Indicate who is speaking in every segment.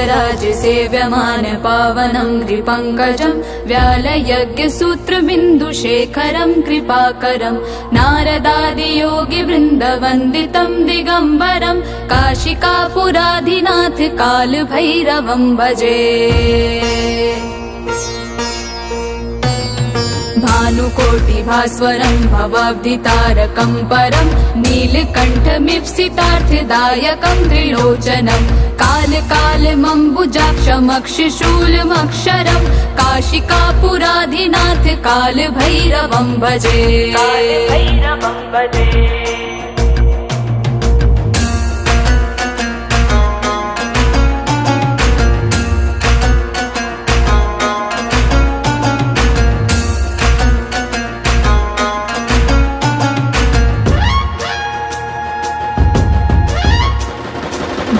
Speaker 1: देवराज सेव्यमान पावनं गिरिपङ्कजं व्यालयज्ञसूत्रबिन्दुशेखरं कृपाकरं नारदादियोगिवृन्दवन्दितं दिगम्बरं काशिकापुराधिनाथ कालभैरवं भजे। भानुकोटिभास्वरं भवाब्धितारकं परं नीलकण्ठमीप्सितार्थदायकं त्रिलोचनं कालकालमम्बुजाक्षमक्षशूलमक्षरं काशिकापुराधिनाथ कालभैरवं भजे।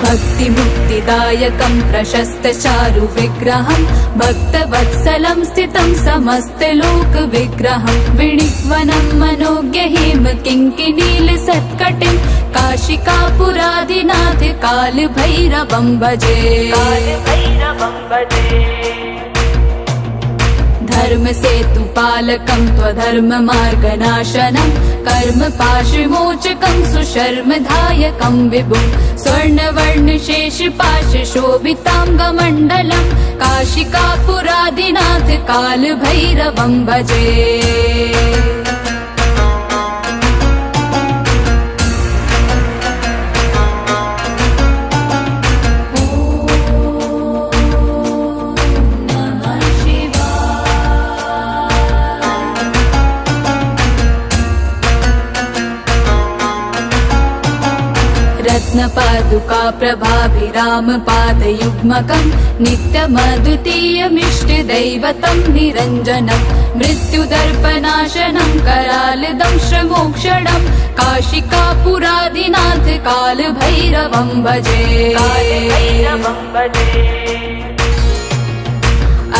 Speaker 1: भक्तिमुक्तिदायकं प्रशस्तचारु विग्रहं भक्तवत्सलं स्थितं समस्तलोकविग्रहं विणिक्वनं मनोज्ञहिम किङ्किणीलसत्कटिं काशिकापुराधिनाथ कालभैरवं भजे। धर्मसेतुपालकं त्वधर्ममार्गनाशनं कर्मपाशविमोचकं सुशर्मदायकं विभुं स्वर्णवर्णशेषपाशशोभिताङ्गमण्डलं काशिकापुराधिनाथ कालभैरवं भजे। रत्नपादुका प्रभाभिरामपादयुग्मकं नित्यमद्वितीयमिष्टदैवतं निरञ्जनं मृत्युदर्पनाशनं करालदंशमोक्षणं काशिकापुराधिनाथ कालभैरवं भजे।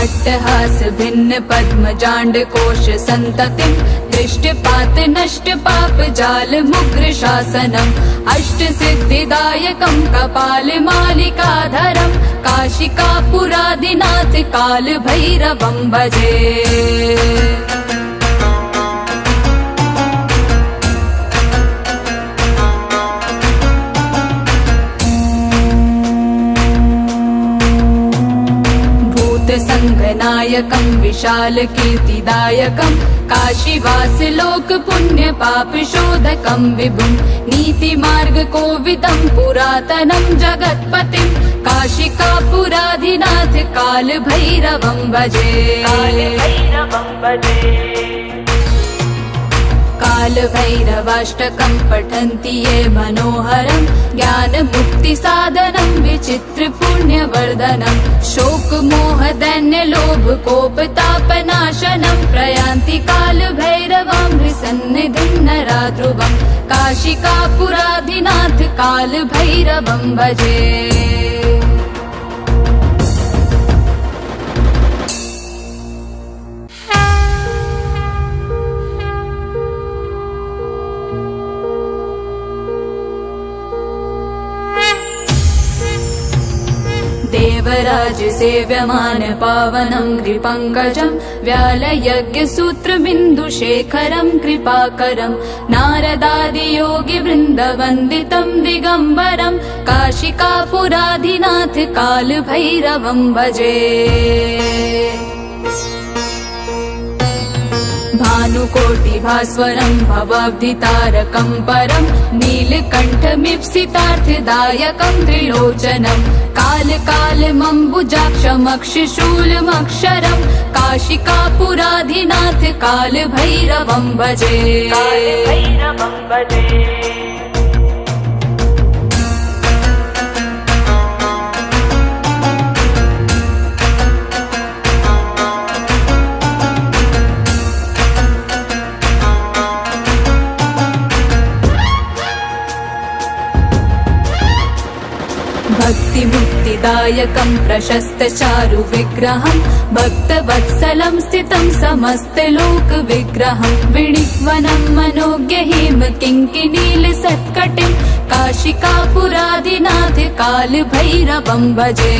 Speaker 1: अट्टहास भिन्न पद्मजाण्डकोश सन्ततिं दृष्टपात नष्ट पाप जाल मुग्र शासनम् अष्टसिद्धिदायकं कपालमालिकाधरं काशिकापुराधिनाथ कालभैरवं भजे। संगनायकं विशालकीर्तिदायकं काशीवासलोकपुण्यपापशोधकं विभुं नीतिमार्गकोविदं पुरातनं जगत्पतिं काशिकापुराधिनाथ कालभैरवं भजे। कालभैरवाष्टकं पठन्ति ये मनोहरं ज्ञानमुक्तिसाधनं विचित्रपुण्यवर्धनं शोकमोहदैन्यलोभकोपतापनाशनं प्रयान्ति कालभैरवां हृसन्निधिं नरा ध्रुवं काशिकापुराधिनाथ कालभैरवं भजे। देवराज सेव्यमान पावनं गिरिपङ्कजं व्यालयज्ञसूत्रबिन्दुशेखरं कृपाकरं नारदादियोगिवृन्दवन्दितं दिगम्बरं काशिकापुराधिनाथ कालभैरवं भजे। भानुकोटिभास्वरं भवाब्धितारकं परं नीलकण्ठमीप्सितार्थदायकं त्रिलोचनं कालकालमम्बुजाक्षमक्षशूलमक्षरं काशिकापुराधिनाथ कालभैरवं भजे। सिद्धिदायकं प्रशस्तचारु विग्रहं भक्तवत्सलं स्थितं समस्तलोकविग्रहं विणिक्वनं मनोज्ञहिम किङ्किणीलसत्कटिं काशिकापुरादिनाथ कालभैरवं भजे।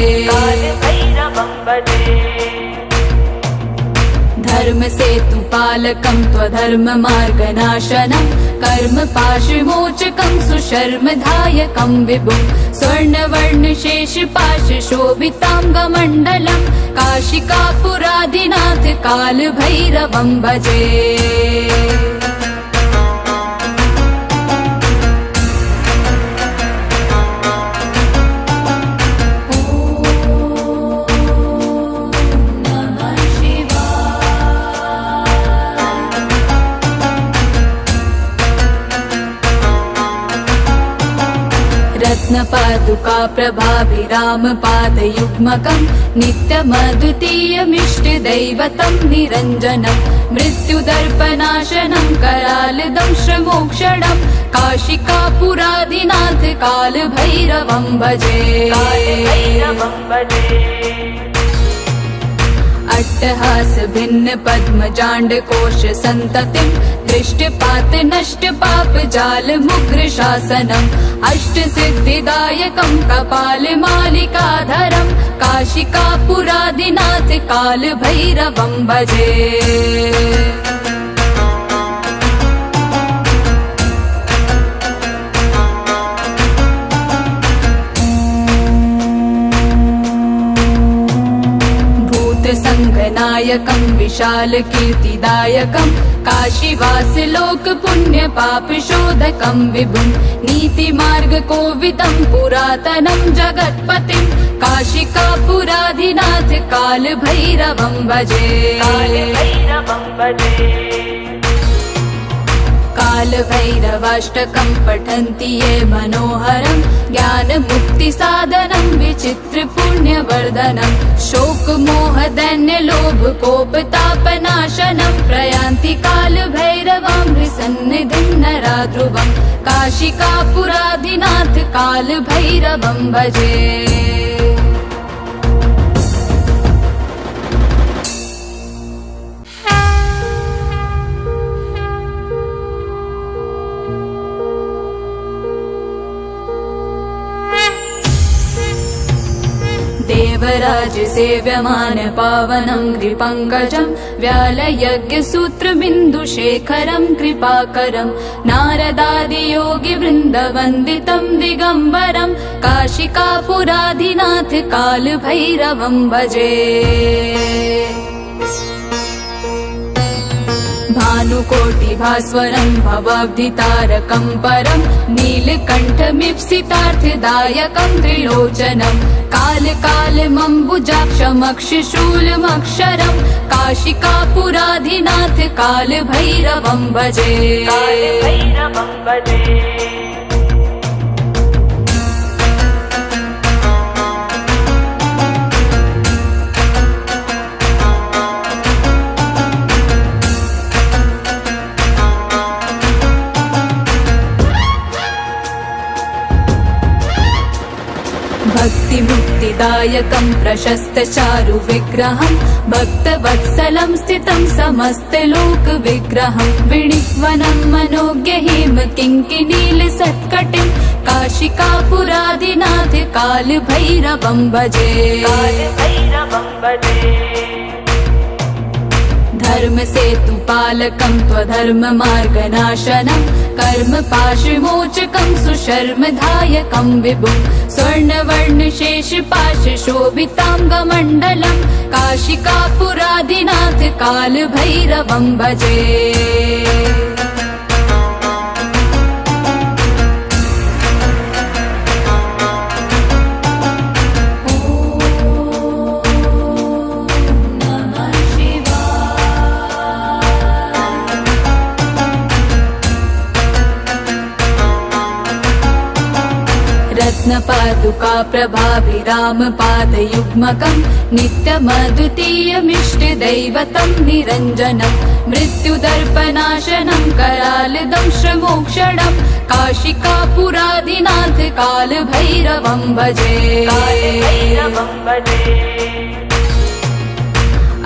Speaker 1: धर्मसेतुपालकं त्वधर्ममार्गनाशनं कर्मपाशमोचकं सुशर्मधायकं विभुं स्वर्णवर्णशेषपाशशोभिताङ्गमण्डलं काशिकापुरादिनाथ कालभैरवं भजे। रत्नपादुका प्रभाभिरामपादयुग्मकं नित्यमद्वितीयमिष्टदैवतं निरञ्जनं मृत्युदर्पनाशनं करालदंशमोक्षणं काशिकापुरादिनाथ कालभैरवं भजे। अट्टहास भिन्न पद्मजाण्डकोश सन्ततिं दृष्टपात नष्ट पाप जाल मुग्र शासनम् अष्टसिद्धिदायकं कपालमालिकाधरं काशिकापुरादिनाथ कालभैरवं भजे। संघनायकं विशाल कीर्तिदायकं काशीवासलोक पुण्य पाप शोधकं विभुं नीतिमार्ग कोविदं पुरातनं जगत्पतिं काशिकापुरादिनाथ कालभैरवं भजे। कालभैरवाष्टकं पठन्ति ये मनोहरं ज्ञानमुक्तिसाधनं विचित्रपुण्यवर्धनं शोकमोहदैन्यलोभकोपतापनाशनं प्रयान्ति कालभैरवं सन्निधिं नराध्रुवं काशिकापुरादिनाथ कालभैरवं भजे। देवराज सेव्यमान पावनं कृपङ्कजं व्यालयज्ञसूत्रबिन्दुशेखरं कृपाकरं नारदादियोगिवृन्दवन्दितं दिगम्बरं काशिकापुरादिनाथ कालभैरवं भजे। भानुकोटिभास्वरं भवाब्धितारकं परं नीलकण्ठमीप्सितार्थदायकं त्रिलोचनं कालकालमम्बुजाक्षमक्षशूलमक्षरं काशिकापुरादिनाथ कालभैरवं भजे। भक्तिमुक्तिदायकं प्रशस्तचारु विग्रहं भक्तवत्सलं स्थितं समस्तलोकविग्रहं विणिक्वनं मनोज्ञहिम किङ्किणीलसत्कटिं काशिकापुरादिनाथ कालभैरवं भजे। धर्मसेतुपालकं त्वधर्ममार्गनाशनं कर्मपाशमोचकं सुशर्मधायकं विभुं स्वर्णवर्णशेषपाशशोभिताङ्गमण्डलं काशिकापुरादिनाथ कालभैरवं भजे। रत्नपादुका प्रभाभिरामपादयुग्मकम् नित्यमद्वितीयमिष्टदैवतं निरञ्जनम् मृत्युदर्पनाशनं करालदंश्रमोक्षणं काशिकापुरादिनाथ कालभैरवं भजे।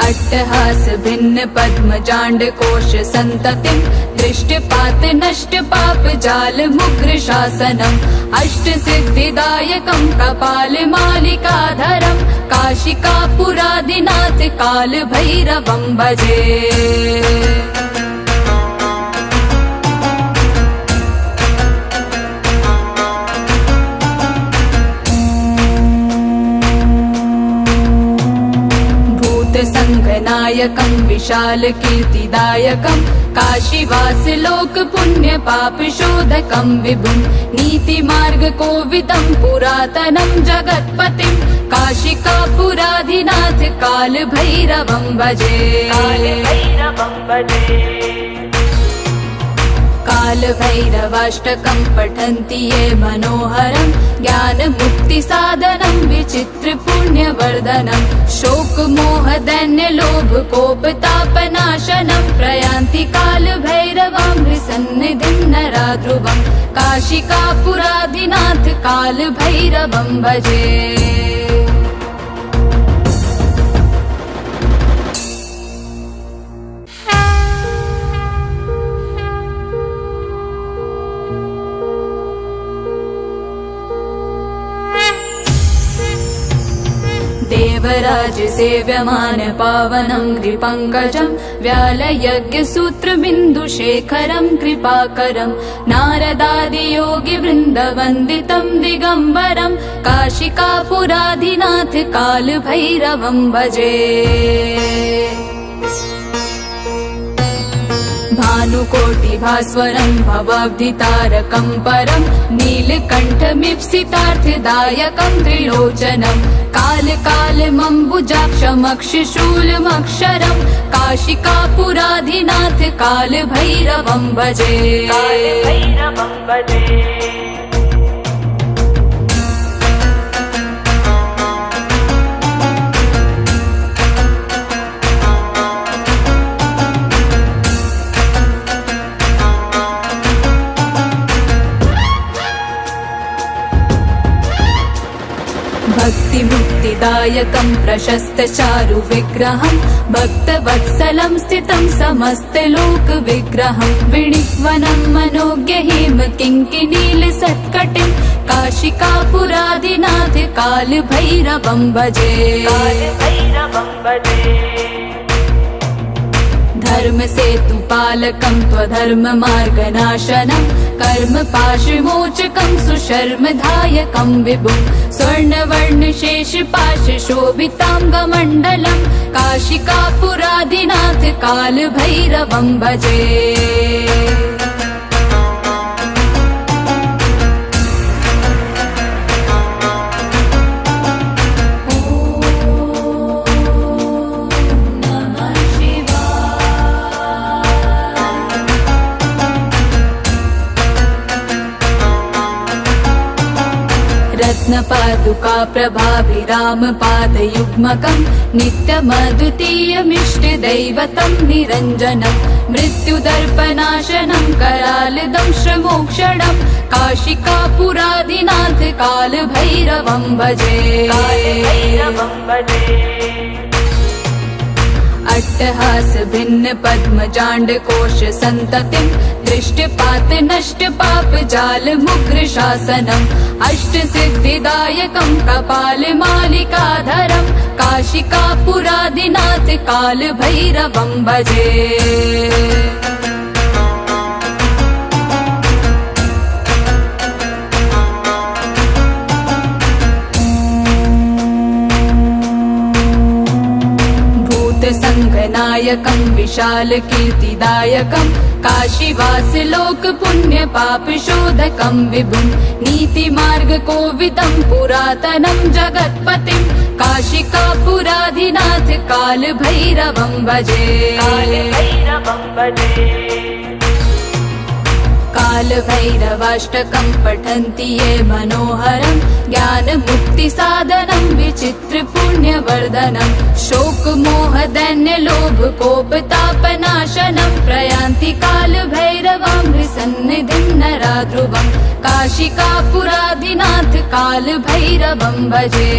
Speaker 1: अट्टहास भिन्न पद्मजाण्ड कोश सन्ततिं दृष्टपात नष्ट पाप जाल मुग्र शासनम् अष्ट सिद्धिदायकं कपाल मालिकाधरं काशिकापुरादिनाथ काल भैरवं भजे। संघनायकं विशाल कीर्तिदायकं काशीवास लोक पुण्य पाप शोधकं विभुं नीति मार्ग कोविदं पुरातनं जगत्पतिं काशिकापुराधिनाथ काल भैरवं भजे। काल भैरवाष्टकं पठन्ति ये मनोहरं ज्ञान मुक्ति साधनं विचित्र पुण्यवर्धनं शोक मोह दैन्य लोभ कोप तापनाशनं प्रयान्ति काल भैरवं सन्निधिं नरा ध्रुवं काशिकापुराधिनाथ काल भैरवं भजे। देवराज सेव्यमान पावनं कृपङ्कजं व्यालयज्ञसूत्रबिन्दुशेखरं कृपाकरं नारदादियोगी वृन्दवन्दितं दिगम्बरं काशिकापुराधिनाथ काल भैरवं भजे। भानुकोटिभास्वरं भवाब्धितारकं परं नीलकण्ठमीप्सितार्थदायकं त्रिलोचनं कालकालमम्बुजाक्षमक्षशूलमक्षरं काशिकापुराधिनाथ काल भैरवं भजे। भक्तिमुक्तिदायकं प्रशस्त चारु विग्रहं भक्तवत्सलं स्थितं समस्तलोक विग्रहं विणिक्वनं मनोज्ञ हेम किङ्किनील सत्कटिं काशिकापुराधिनाथ काल भैरवं भजे। धर्म सेतु पालकं त्वधर्म मार्गनाशनं कर्म पाशमोचकं सुशर्मधायकं विभुं स्वर्णवर्ण शेष पाश शोभितांगमण्डलं काशिकापुराधिनाथ काल भैरवं भजे। रत्नपादुका प्रभाभिरामपादयुग्मकं नित्यमद्वितीयमिष्टदैवतं निरञ्जनं मृत्युदर्पनाशनं करालदंश्रमोक्षणं काशिकापुराधिनाथ काल भैरवं भजे। अट्टहास भिन्न पद्मजाण्ड कोश सन्ततिं दृष्टपात नष्ट पाप जाल मुग्र शासनम् अष्ट सिद्धिदायकं कपाल मालिकाधरं काशिकापुराधिनाथ काल भैरवं भजे। संघनायकं विशाल कीर्तिदायकं काशीवास लोक पुण्य पाप शोधकं विभुं नीति मार्ग कोविदं पुरातनं जगत्पतिं काशिकापुराधिनाथ काल भैरवं भजे। कालभैरवाष्टकं पठन्ति ये मनोहरं ज्ञानमुक्तिसाधनं विचित्रपुण्यवर्धनं शोकमोहदैन्यलोभकोपतापनाशनं प्रयान्ति कालभैरवां हृसन्निधिं नरा ध्रुवं काशिकापुराधिनाथ कालभैरवं भजे।